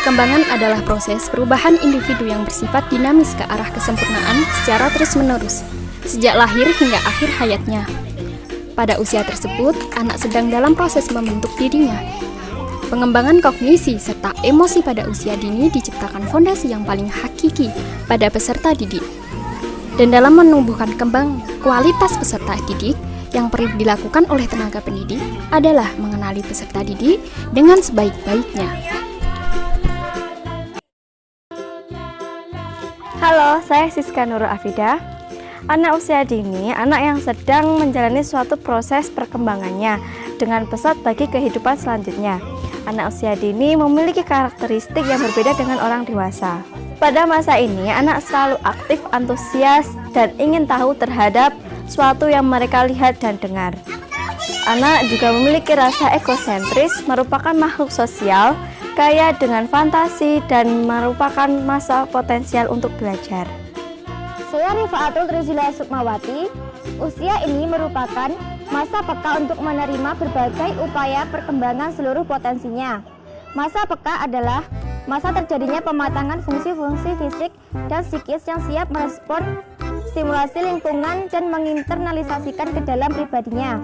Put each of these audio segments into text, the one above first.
Perkembangan adalah proses perubahan individu yang bersifat dinamis ke arah kesempurnaan secara terus-menerus, sejak lahir hingga akhir hayatnya. Pada usia tersebut, anak sedang dalam proses membentuk dirinya. Pengembangan kognisi serta emosi pada usia dini diciptakan fondasi yang paling hakiki pada peserta didik. Dan dalam menumbuhkan kembang kualitas peserta didik, yang perlu dilakukan oleh tenaga pendidik adalah mengenali peserta didik dengan sebaik-baiknya. Halo, saya Siska Nurul Afida. Anak usia dini, anak yang sedang menjalani suatu proses perkembangannya dengan pesat bagi kehidupan selanjutnya. Anak usia dini memiliki karakteristik yang berbeda dengan orang dewasa. Pada masa ini, anak selalu aktif, antusias, dan ingin tahu terhadap suatu yang mereka lihat dan dengar. Anak juga memiliki rasa ekosentris, merupakan makhluk sosial, kaya dengan fantasi, dan merupakan masa potensial untuk belajar. Saya Rifaatul Rizila Sukmawati. Usia ini merupakan masa peka untuk menerima berbagai upaya perkembangan seluruh potensinya. Masa peka adalah masa terjadinya pematangan fungsi-fungsi fisik dan psikis yang siap merespon stimulasi lingkungan dan menginternalisasikan ke dalam pribadinya.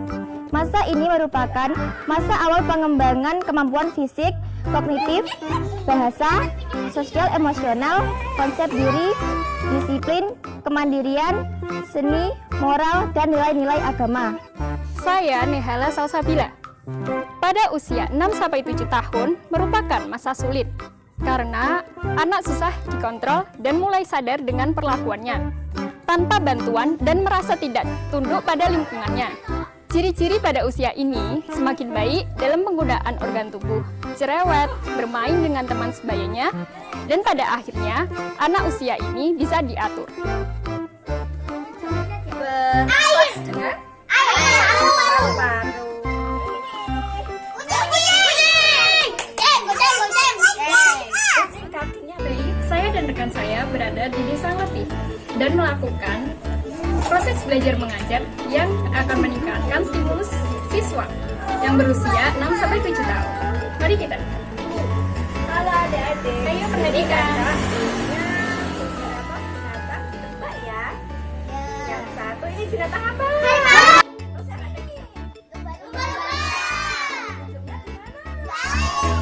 Masa ini merupakan masa awal pengembangan kemampuan fisik, kognitif, bahasa, sosial emosional, konsep diri, disiplin, kemandirian, seni, moral, dan nilai-nilai agama. Saya Nehala Salsabila. Pada usia 6-7 tahun merupakan masa sulit karena anak susah dikontrol dan mulai sadar dengan perlakuannya tanpa bantuan dan merasa tidak tunduk pada lingkungannya. Ciri-ciri pada usia ini semakin baik dalam penggunaan organ tubuh, cerewet, bermain dengan teman sebayanya, dan pada akhirnya anak usia ini bisa diatur. Saya dan rekan saya berada di Desa Ngati dan melakukan proses belajar mengajar yang akan meningkatkan stimulus siswa yang berusia 6-7 tahun. Mari kita. Halo adik-adik. Ayo pendidikan. Tebak ya. Yang satu ini binatang apa?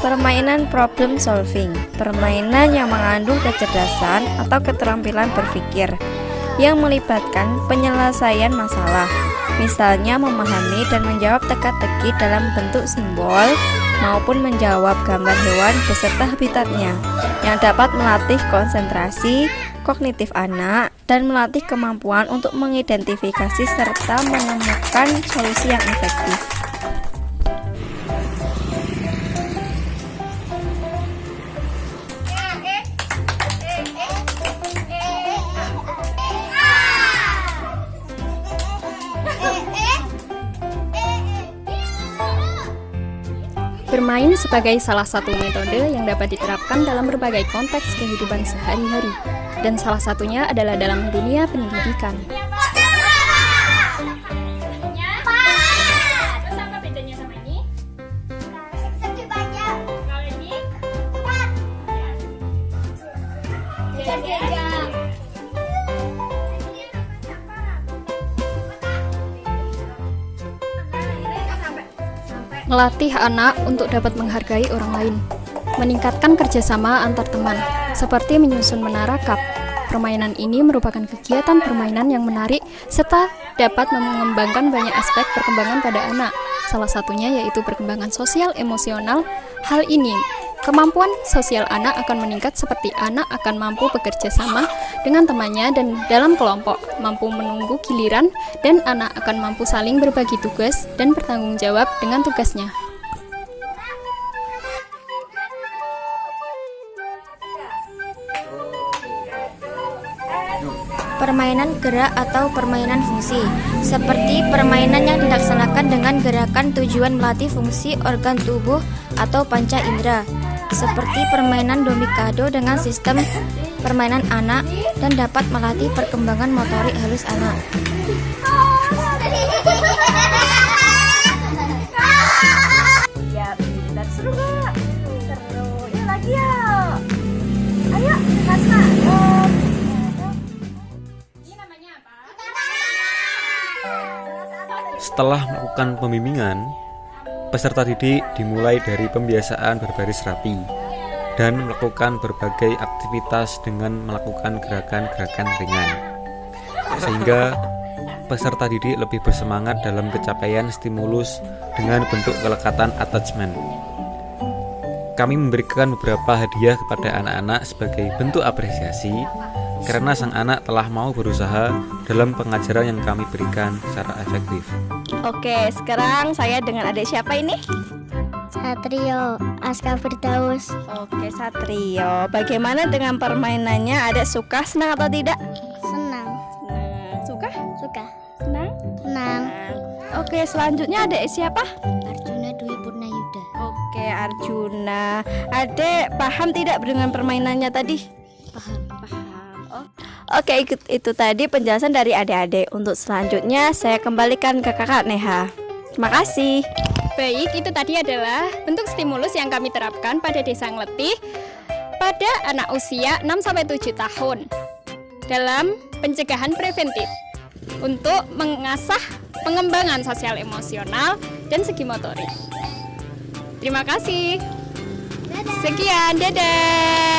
Permainan problem solving, permainan yang mengandung kecerdasan atau keterampilan berpikir yang melibatkan penyelesaian masalah, misalnya memahami dan menjawab teka-teki dalam bentuk simbol maupun menjawab gambar hewan beserta habitatnya, yang dapat melatih konsentrasi kognitif anak dan melatih kemampuan untuk mengidentifikasi serta menemukan solusi yang efektif. Bermain sebagai salah satu metode yang dapat diterapkan dalam berbagai konteks kehidupan sehari-hari, dan salah satunya adalah dalam dunia pendidikan. Terus apa bedanya sama ini? Kalau ini? Melatih anak untuk dapat menghargai orang lain, meningkatkan kerjasama antar teman, seperti menyusun menara kap. Permainan ini merupakan kegiatan permainan yang menarik serta dapat mengembangkan banyak aspek perkembangan pada anak. Salah satunya yaitu perkembangan sosial emosional. Hal ini, kemampuan sosial anak akan meningkat seperti anak akan mampu bekerja sama dengan temannya dan dalam kelompok, mampu menunggu giliran, dan anak akan mampu saling berbagi tugas dan bertanggung jawab dengan tugasnya. Permainan gerak atau permainan fungsi, seperti permainan yang dilaksanakan dengan gerakan tujuan melatih fungsi organ tubuh atau panca indera, seperti permainan domikado dengan sistem permainan anak dan dapat melatih perkembangan motorik halus anak. Ya, benar, seru gak? Seru, ya lagi ya. Setelah melakukan pembimbingan, peserta didik dimulai dari pembiasaan berbaris rapi dan melakukan berbagai aktivitas dengan melakukan gerakan-gerakan ringan, sehingga peserta didik lebih bersemangat dalam pencapaian stimulus dengan bentuk kelekatan attachment. Kami memberikan beberapa hadiah kepada anak-anak sebagai bentuk apresiasi karena sang anak telah mau berusaha dalam pengajaran yang kami berikan secara efektif. Oke, sekarang saya dengan adik siapa ini? Satrio, Aska Firdaus. Oke, Satrio. Bagaimana dengan permainannya? Adik suka, senang atau tidak? Senang. Senang. Suka? Suka. Senang? Senang. Oke, selanjutnya adik siapa? Arjuna Dwi Purnayuda. Oke, Arjuna. Adik paham tidak dengan permainannya tadi? Paham. Oke, itu tadi penjelasan dari adik-adik. Untuk selanjutnya saya kembalikan ke kakak Neha. Terima kasih. Baik, itu tadi adalah bentuk stimulus yang kami terapkan pada Desa Ngletih pada anak usia 6-7 tahun dalam pencegahan preventif untuk mengasah pengembangan sosial emosional dan segi motorik. Terima kasih. Sekian, dadah.